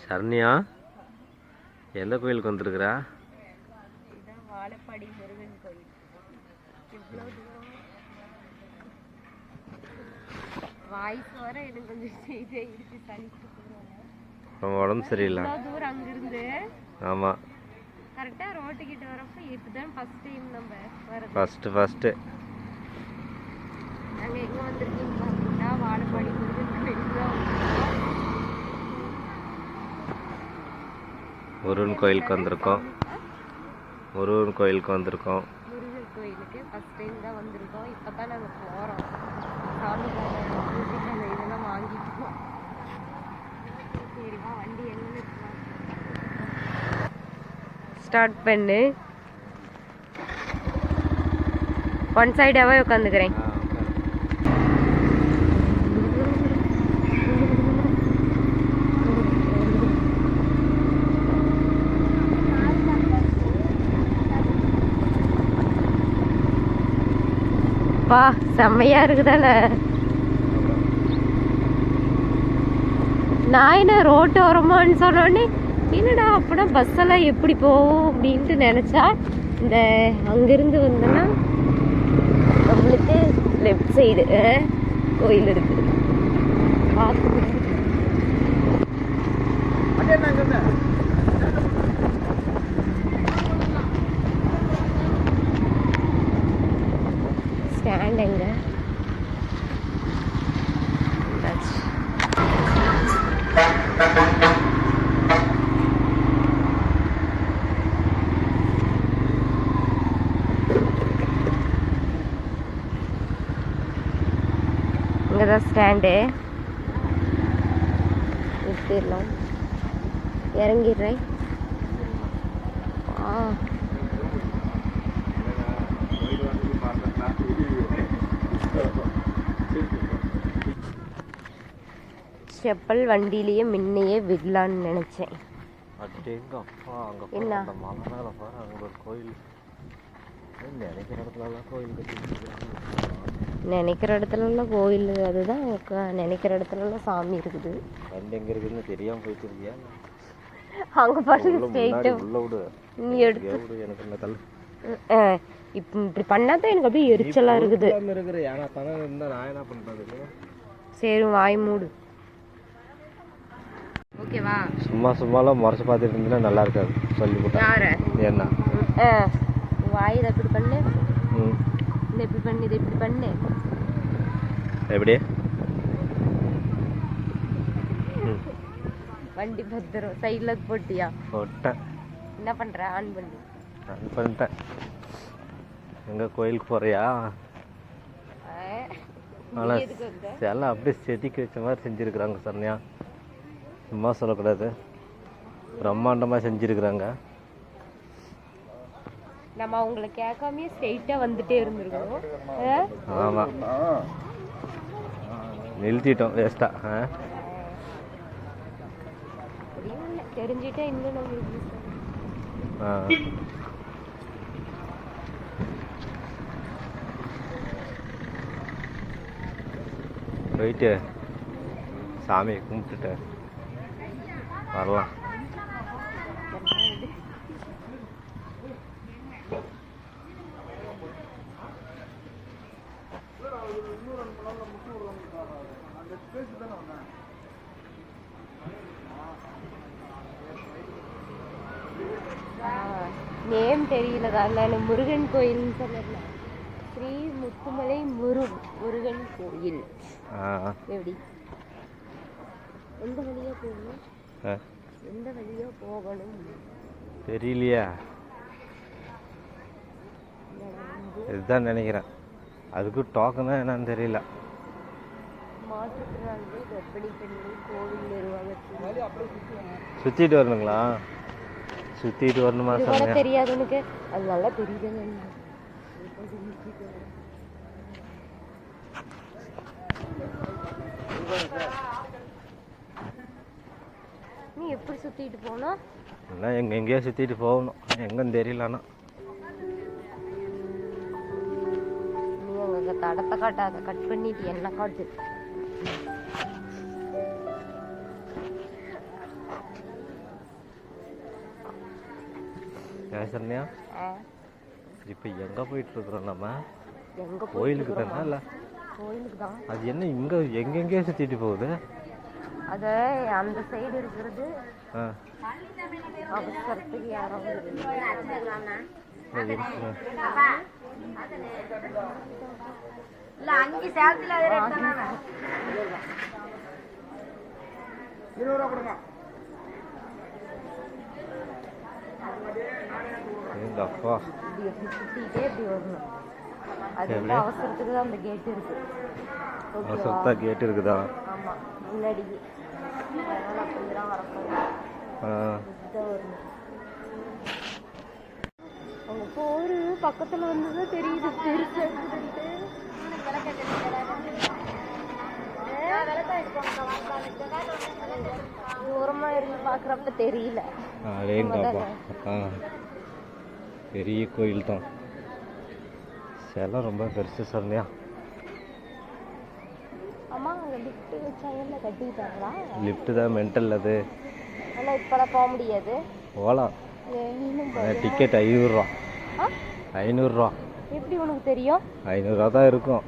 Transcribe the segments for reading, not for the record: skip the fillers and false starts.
சரண்யா எந்த கோயிலுக்கு வந்திருக்கிறா? வாழப்பாடி முருகன் கோயில். வாய்ஸ் வர எனக்கு கொஞ்சம் இதே இருக்கு, சளிச்சு உங்க உடம்பு சரியில்லை. தூரம் அங்கிருந்து. ஆமா, கரெக்டா ரோட்டு கிட்ட வரப்ப இதுதான் ஃபர்ஸ்ட் டைம் நம்ம வரது. ஃபர்ஸ்ட் நாங்க எங்க வந்திருக்கீங்க பார்த்தீங்கன்னா வாழப்பாடி முருகன் கோயிலுக்கு வந்திருக்கோம். முருகன் கோயிலுக்கு வந்திருக்கோம். முருகன் கோயிலுக்கு ஃபர்ஸ்ட் டைம் தான் வந்திருக்கோம். இப்பதான் நாங்க போறோம். சாமி பூஜைக்கான இதெல்லாம் வாங்கிட்டோம். சரிவா, வண்டி எங்க ஸ்டார்ட் பண்ணு. ஒன் சைடாவே உட்காந்துக்கிறேன். பா செம்மையா இருக்குதானே. நான் என்ன ரோட்டு ஓரமான்னு சொன்னோடனே என்னடா அப்படின்னா பஸ் எல்லாம் எப்படி போகும் அப்படின்ட்டு நினைச்சா, இந்த அங்கிருந்து வந்தோன்னா நம்மளுக்கு லெஃப்ட் சைடு கோயில் இருக்கு. பார்த்து ஸ்டாண்ட் எங்க இங்கதான் ஸ்டாண்டு. நிறுத்திடலாம், இறங்கிடுறேன். செப்பல் வண்டியிலேயே முன்னையே விடலான்னு நினைச்சேன். என்ன நினைக்கிற இடத்துலலாம் கோயில், அதுதான் நினைக்கிற இடத்துலலாம் சாமி இருக்குது. எங்க இருக்குதுன்னு தெரியாம போயிட்டு இருக்கியா? அங்க பாட்டு ஸ்ட்ரெயிட்டா நீ எடுத்து இப்படி பண்ணாதான் எனக்கு அப்படியே எரிச்சலா இருக்குது. சரி வாய் மூடு. ஓகேவா? சும்மாலாம் முறைச்சு பார்த்துட்டு இருந்தா நல்லா இருக்காது. சொல்லி போட்டா யாரு என்ன வாய் இதை இப்படி பண்ணு, இதை இப்படி பண்ணு, இதை இப்படி பண்ணு. எப்படி வண்டி பத்திரம் சைட்ல போட்டியா? போட்டேன். என்ன பண்ற? ஆன் பண்ணு. ஆன் பண்ணிட்டேன். எங்க கோயிலுக்கு போறியா? ஆனா எல்லாம் அப்படியே செதுக்கி வச்ச மாதிரி செஞ்சிருக்கிறாங்க சரண்யா. சும்மா சொல்லக்கூடாது, பிரம்மாண்டமா செஞ்சிருக்கிறாங்க. நம்ம அவங்கள கேட்காமயே ஸ்ட்ரெயிட்டா வந்துட்டே இருந்திருக்கோம். ஆமா, நிறுத்திட்டோம் வேஸ்டா. தெரிஞ்சிட்டா இன்னும் நம்மளுக்கு போயிட்டு சாமியை கும்பிட்டுட்டு வரலாம். நேம் தெரியலதான், நான் முருகன் கோயில்னு சொன்னேன். ஸ்ரீ முத்துமலை முருகன் கோயில். எப்படி எந்த வழியா போகணும்? எந்த வழியா போகணும் தெரியலையா? இதுதான் நினைக்கிறேன். அதுக்கு டோக்கனா என்னன்னு தெரியல. மாற்றுத்திறனாளிகள், கர்ப்பிணி பெண்கள், கோவில் நிர்வாகத்தில் சுத்திட்டு வரணுங்களா? சுத்திட்டு வரணுமா? தெரியாது எனக்கு, அது நல்லா தெரியுது. நீ எப்படி சுத்திட்டு போனா? எங்கேயோ சுத்திட்டு போகணும், எங்கன்னு தெரியலன்னா. நீ அங்க தடத்தை காட்டாத, கட் பண்ணிட்டு என்ன காட்டு. ஏன் சரண்யா இப்போ எங்கே போயிட்டுருக்குறோம் நம்ம? கோயிலுக்கு தானே? இல்லை கோயிலுக்கு தான். அது என்ன இங்கே எங்கெங்கேயோ சுற்றிட்டு போகுது? அது அந்த சைடு இருக்கிறது அவசரத்துக்கு யாராவது எங்க அப்பா சுத்திட்டே இப்படி வரணும். அது வந்து அவசரத்துக்கு தான் அந்த கேட் இருக்கு. அவசரத்தா கேட் இருக்குதா? ஆமா, முன்னாடி அதனால அப்படிதான் வரப்போகுது. அவங்க போரு பக்கத்துல வந்துதான் தெரியுது பெருசா இருக்குதுன்ட்டு. ஓரமா இருந்து பாக்குறப்ப தெரியல. பெரிய கோயில் தான். சிலை ரொம்ப பெருசு சரண்யா. ஆமா, அங்க லிஃப்ட் வச்சாங்கல்ல, கட்டிட்டாங்களா? லிஃப்ட் தான் மென்டல் அது. ஆனா இப்பலாம் போக முடியாது. போகலாம். டிக்கெட் 500 ரூபா. 500 ரூபா. எப்படி உனக்கு தெரியும்? 500 ரூபா தான் இருக்கும்.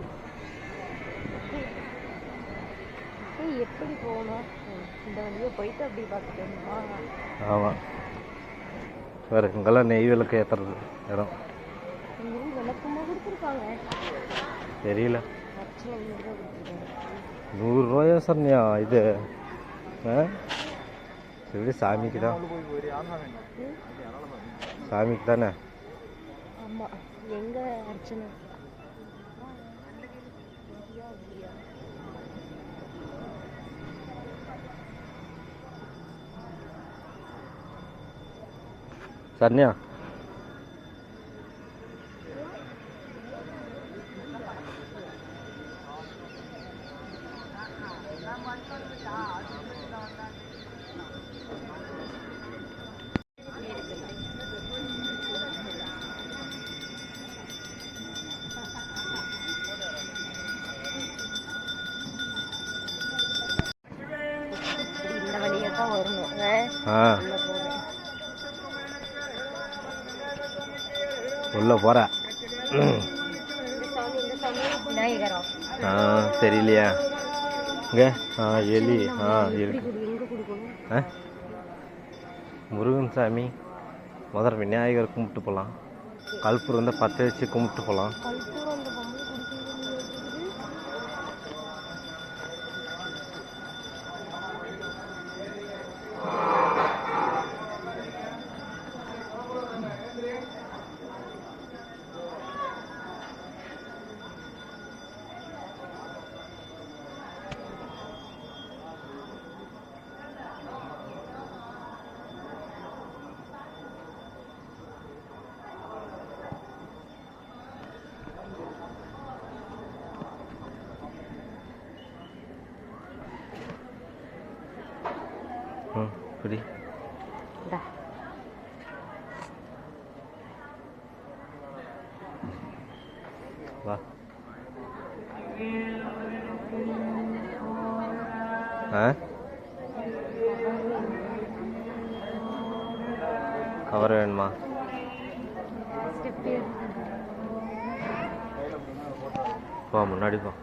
எப்படி போகணும்? இந்த வழியே போயிட்டு அப்படி பார்த்துட்டோமா? ஆமாம். வேறு இங்கெல்லாம் நெய் விளக்கு ஏற்றுறது இடம். விளக்கமாக கொடுத்துருக்காங்க. தெரியல. 100 ரூபாயா சரண்யா இது? எப்படி சாமிக்கு தான்? சாமிக்கு தானே? ஆமாம். எங்கே அர்ச்சனை? சரண்யா இந்த வழியே தான் வரணும். உள்ள போற தெரியலையா? இங்க எலி இருக்கு. முருகன் சாமி முதல்ல விநாயகர் கும்பிட்டு போகலாம். கல்பூர் வந்து 10 வச்சு கும்பிட்டு போகலாம். இப்படி வா. கவர் வேணுமா? போ முன்னாடி போ.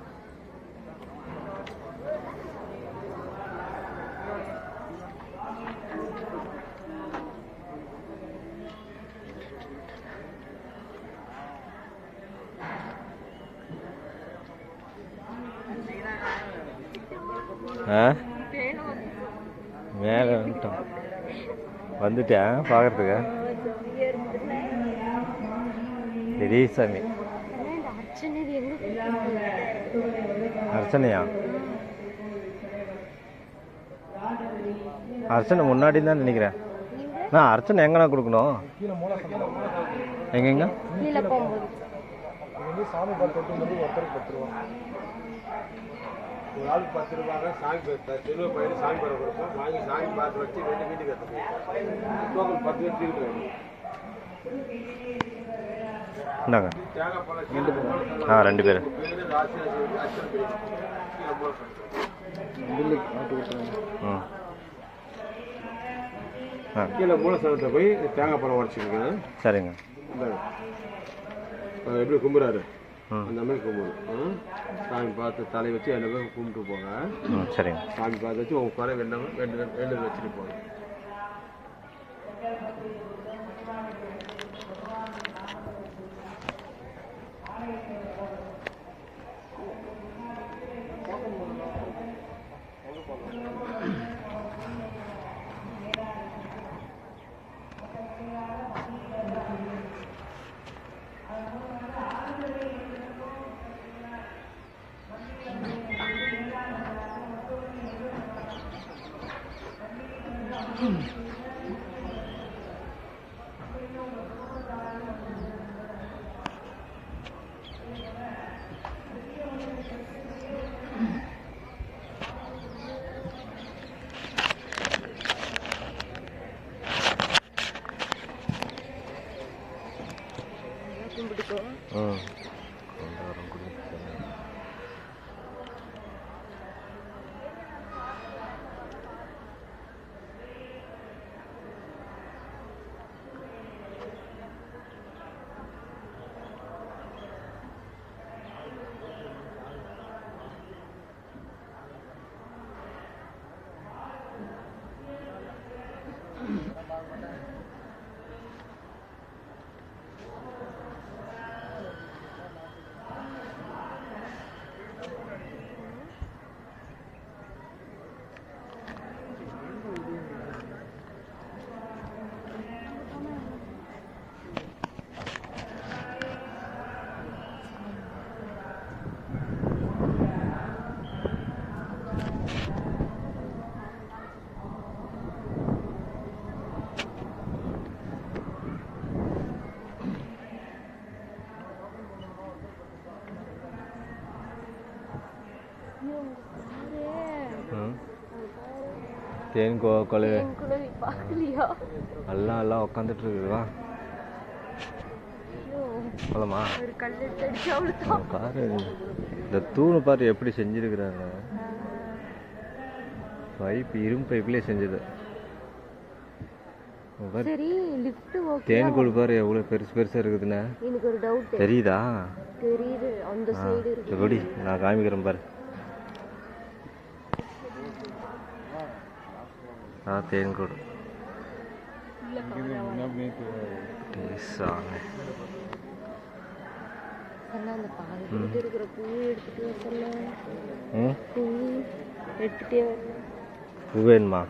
மேலே வந்துட்டோம். வந்துட்டேன் பார்க்கறதுக்கு. பெரிய சாமி. அர்ச்சனையா? அர்ச்சனை முன்னாடி தான் நினைக்கிறேன். நான் அர்ச்சனை எங்கண்ணா கொடுக்கணும்? எங்கெங்க? சாமி பார்த்து ஒருத்தருக்கு 10 ரூபா. ஒரு ஆளுக்கு 10 ரூபாய் சாமி தெருவை பையன் சாமி படம் கொடுப்போம். வாங்கி சாமி பார்த்து வச்சு 2 வீட்டுக்கு எடுத்துக்கணும். டோக்கன் 10 பேர் தீர்க்கிறேன். இந்தாங்க. தேங்காய் பழம் 2 பேர். கீழே மூலஸ்தானத்தை போய் தேங்காய் பழம் உடச்சிக்கோங்க. சரிங்க. எப்படி கும்பிட்றாரு அந்த மாதிரி கும்பிடும். சாமி பார்த்து தலையை வச்சு என்ன போய் கும்பிட்டு போங்க. சரிங்க. சாமி பார்த்து வச்சு உங்கள் குறை வேண்டு வச்சுட்டு போங்க. தேன் கோவக்கொலை எல்லாம் உட்காந்துட்டு இருக்குதுவா. போலாமா? பாரு இந்த தூணு பாரு எப்படி செஞ்சிருக்கிறாங்க. பைப் இரும்பு பைப்லேயே செஞ்சது. தேன் கூடு பாரு எவ்வளோ பெருசு பெருசாக இருக்குதுண்ணே. எனக்கு ஒரு டவுட். தெரியுதா? தெரியுது. அந்த சைடு எப்படி நான் காமிக்கிறேன் பாரு. தேன் கூடு பூ வேணுமா?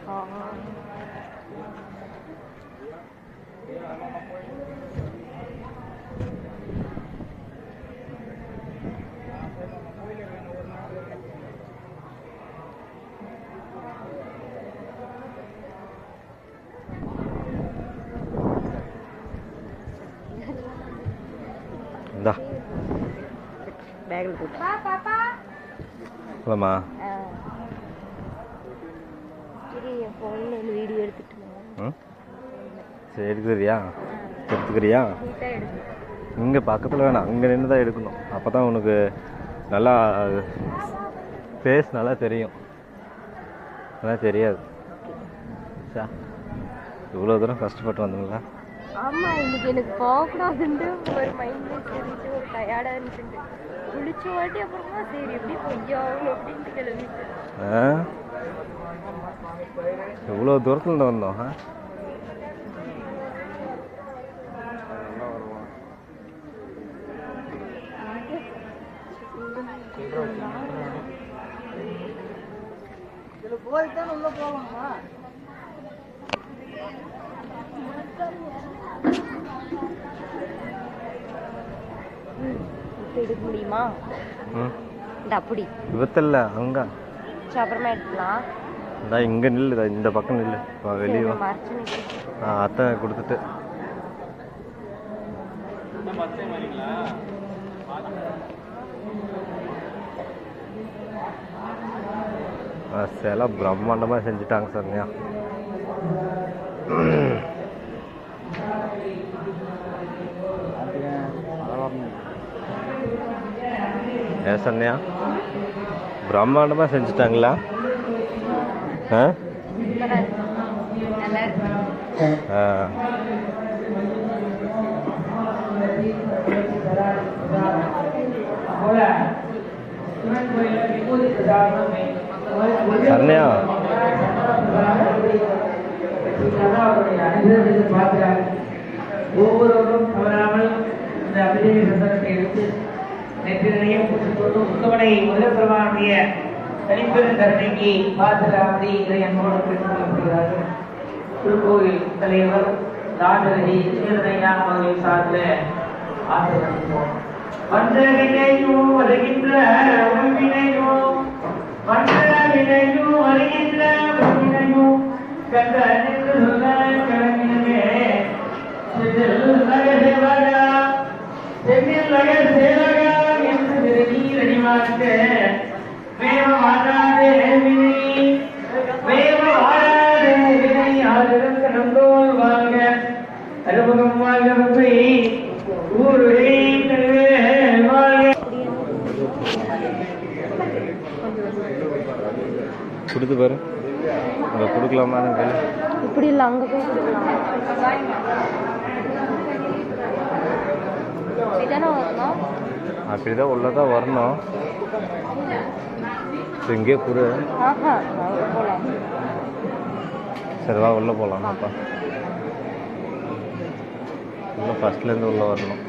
இந்தா பேக்கில் போட்டு போலாமா? சரி, என் ஃபோனில் வீடியோ எடுத்துட்டு சரி எடுக்கிறியா? எடுத்துக்கிறியா? இங்கே பக்கத்தில் வேணாம், அங்கே நின்று தான் எடுக்கணும். அப்போ தான் உனக்கு நல்லா ஃபேஸ் நல்லா தெரியும். அதெல்லாம் தெரியாது. சார் இவ்வளோ தூரம் கஷ்டப்பட்டு வந்தீங்களா? ஆமாம், இன்னைக்கு எனக்கு போகக்கூடாதுன்ட்டு ஒரு மைண்ட்ல சொல்லிட்டு ஒரு டயர்டாக இருந்துட்டு குளிச்ச வாட்டி அப்புறமா சரி எப்படி பொய்யாகும் அப்படின்ட்டு கிளம்பிட்டு. எவ்வளோ தூரத்துலேருந்து வந்தோம். போய்தான் உள்ள போவாங்களா? எடுக்க முடியுமா? இந்த அப்படி விபத்தில் அங்கே அப்புறமா எடுக்கலாம். இங்கே நில்லு, இந்த பக்கம் நில்லு, வெளியே அத்தை கொடுத்துட்டு சில பிரம்மாண்டமாக செஞ்சுட்டாங்க சார்னியா. ஏன் சொன்னியா? பிரம்மாண்டமாக செஞ்சுட்டாங்களா? நல்லா இருக்கு. ஆ சரண்யா ஒவ்வொருவரும் தவறாமல் இந்த அபிஷேக சந்தனத்தை எடுத்து நெற்றினையும் பூசிக்கொண்டு உத்தமனை முதற்பிரமானுடைய தனிப்பெரும் கருணைக்கு பாத்திராமதி இதை அன்போடு பெற்றுக்கொள்ளப்படுகிறார்கள். திருக்கோவில் தலைவர் ராஜரதி சீரனையா அவர்கள் சார்பில் ஆசிர்வதிப்போம். வந்தவினையோ வருகின்ற உள்வினையோ வந்தவினையோ வருகின்ற உள்வினையோ கண்ட நின்று சொல்ல கிளம்பினமே கொடுத்து பாரு அங்கே கொடுக்கலாமா இப்படி இல்லை, அங்கே போய் கொடுக்கலாம். இதானே வரணும். அப்படிதான் உள்ளதான் வரணும். இங்கே கொடு. ஆஹா, அங்கே போகலாம். சரி வா உள்ளே போகலாம். அப்பா உள்ள ஃபஸ்ட்லேருந்து உள்ளே வரணும்.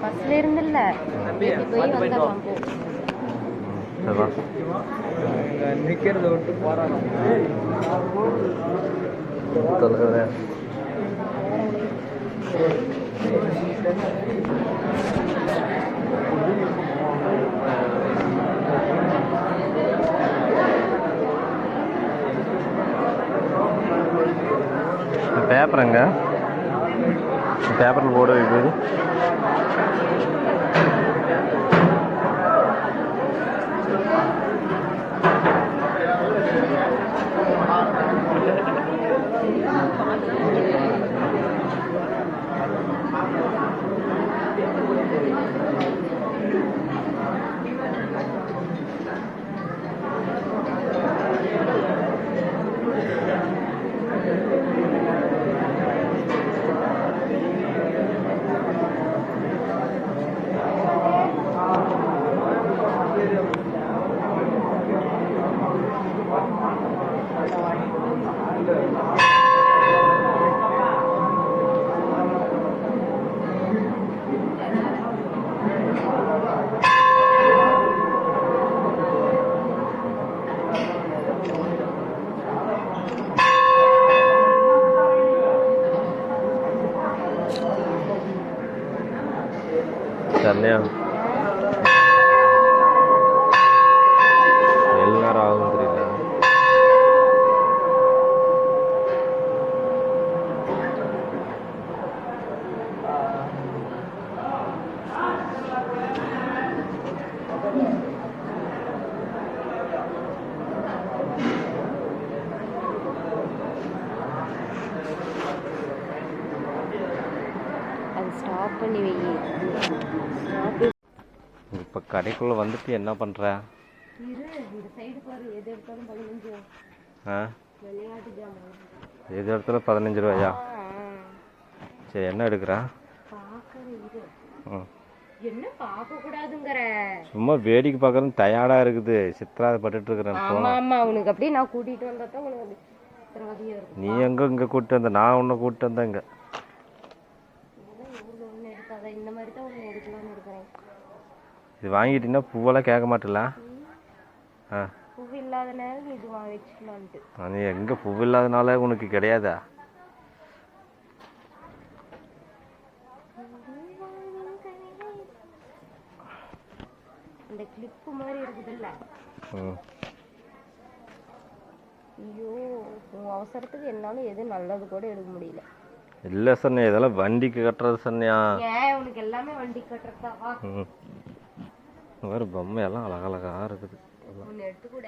ஃபஸ்ட்ல இருந்து இல்லை, போய் வந்துடலாம். போ. சரி வா. நிற்கிறத விட்டு போராடும். பேப்பருங்க, பேப்பரில் போட வைக்கிறது. சரண்யா எல்லாரும் ஆகும் தெரியல. அது ஸ்டாப் பண்ணி வை. இப்போ கடைக்குள்ளே வந்துட்டு என்ன பண்ணுற? இந்த சைடு பாரு, எது எடுத்தாலும் 15. ஆ விளையாட்டு ஜாமான் எது இடத்துல 15 ரூபாயா? சரி என்ன எடுக்கிறா? ம் என்ன பார்க்க கூடாதுங்கற, சும்மா வேடிக்கை பார்க்கறது டயர்டாக இருக்குது. சித்ரா பட்டுட்டு இருக்கிறேன். ஆமா ஆமா, உனக்கு அப்படியே நான் கூட்டிட்டு வந்தா தான் உனக்கு சித்திரவதையா இருக்கும். நீ எங்கே இங்கே கூப்பிட்டு வந்த? நான் உன்னை கூப்பிட்டு வந்தேன் இங்கே. ஒன்று எடுக்காத, இந்த மாதிரி தான் ஒன்று எடுக்கலாம்னு இருக்கிறேன். இது வாங்கிட்டீங்கன்னா பூவெல்லாம் கேட்க மாட்டல? ஆ பூ இல்லாத நேரம் இது வச்சுக்கலான்ட்டு. நீ எங்கே பூ இல்லாதனால உனக்கு கிடையாதா? இந்த கிளிப்பு மாதிரி இருக்குதுல்ல. ஐயோ, உங்க அவசரத்துக்கு என்னால எதுவும் நல்லது கூட எடுக்க முடியல. இல்லை சொன்னியா, இதெல்லாம் வண்டிக்கு கட்டுறது சொன்னியா? ஏன் உனக்கு எல்லாமே வண்டி கட்டுறதா? வேறு பொம்மையெல்லாம் அழகழகா இருக்குது. ஒன்று எடுத்து கூட.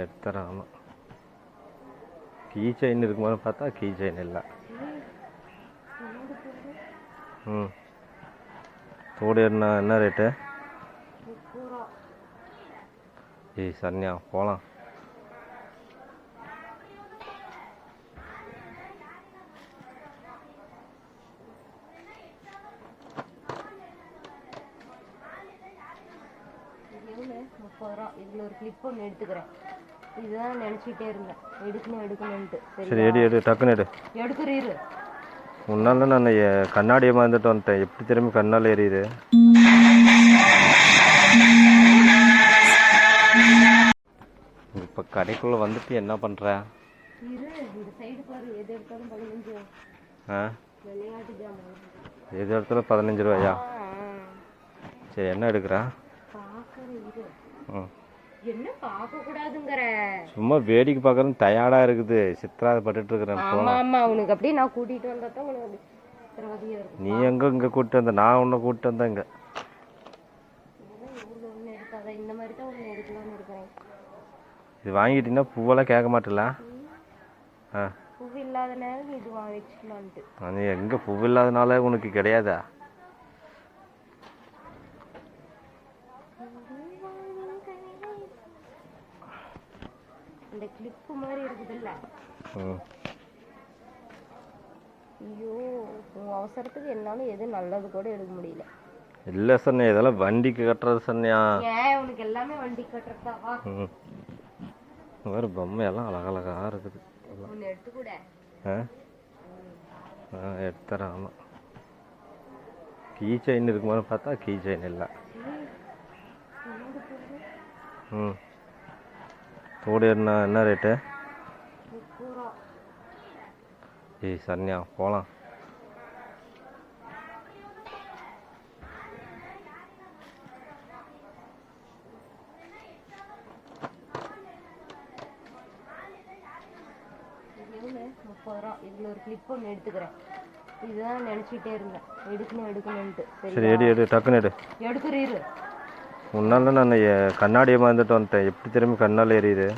எடுத்துறேன். ஆமாம், கீ செயின் இருக்கும்போது பார்த்தா கீ செயின் இல்லை. தோடு என்ன ரேட்டு? ஏய் சரண்யா போகலாம். 30 ரூபா. இதில் ஒரு கிளிப் ஒன்று எடுத்துக்கிறேன். இதுதான் நினச்சிட்டே இருந்தேன், எடுக்கணும்ன்ட்டு. சரி எடு எடு, டக்குன்னு எடு. எடுக்கிறீரு. முன்னால நான் கண்ணாடியை மறந்துட்டு வந்துட்டேன். எப்படி திரும்பி கண்ணால் எரியுது. இப்போ கடைக்குள்ளே வந்துட்டு என்ன பண்ணுற? இரு, இந்த சைடு பாரு, எது எடுத்தாலும் 15. ஆ, விளையாட்டு ஜாமான் எது இடத்துல 15 ரூபாயா? சரி, என்ன எடுக்கிறா? பார்க்குற. இரு, ம், என்ன பார்க்கக்கூடாதுங்கிற? சும்மா வேடிக்கை பார்க்குறது டயர்டாக இருக்குது. சித்ரா பட்டுட்டு இருக்கிறேன். ஆமா ஆமா, உனக்கு அப்படியே நான் கூட்டிகிட்டு வந்தா தான் உனக்கு அப்படி சிரமதியாக இருக்கும். நீ எங்கே இங்கே கூப்பிட்டு வந்த? நான் உன்னை கூப்பிட்டு வந்தேன் இங்கே. ஊரில் ஒன்று எடுக்காத, இந்த மாதிரி தான் ஒன்று எடுக்கலாம்னு இருக்கிறேன். இது வாங்கிட்டீங்கன்னா பூவெல்லாம் கேட்க மாட்டல? ஆ, பூ இல்லாத நேரம் இது வச்சுக்கலான்ட்டு. நீ எங்கே பூ இல்லாதனால உனக்கு கிடையாதா? இந்த கிளிப்பு மாதிரி இருக்குதுல்ல. ம், ஐயோ, உன் அவசரத்துக்கு என்னாலும் எது நல்லது கூட எடுக்க முடியல. இல்லை சொன்ன, இதெல்லாம் வண்டிக்கு கட்டுறது சொன்னியா? ஏன் உனக்கு எல்லாமே வண்டி கட்டுறதா? வா, ம், வேறு பொம்மையெல்லாம் அழகழகாக இருக்குது. ஒன்று எடுத்துக்கூட. ஆ, ஆ, எடுத்துறேன். ஆமாம், கீ செயின் இருக்குமான்னு பார்த்தா கீ செயின் இல்லை. ம், தோடு என்ன ரேட்டு? 30 ரூபா. ஏய் சரண்யா, போகலாம். எவ்வளோ? 30 ரூபா. இதில் ஒரு கிளிப் ஒன்று எடுத்துக்கிறேன். இதுதான் நினச்சிட்டே இருந்தேன், எடுக்கணும்ன்ட்டு. சரி எடு எடு, டக்குன்னு எடு. எடுக்கிறீரு. முன்னால நான் கண்ணாடியை மறந்துட்டு வந்துட்டேன். எப்படி திரும்பி கண்ணால் எரியுது.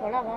போலாம் வா.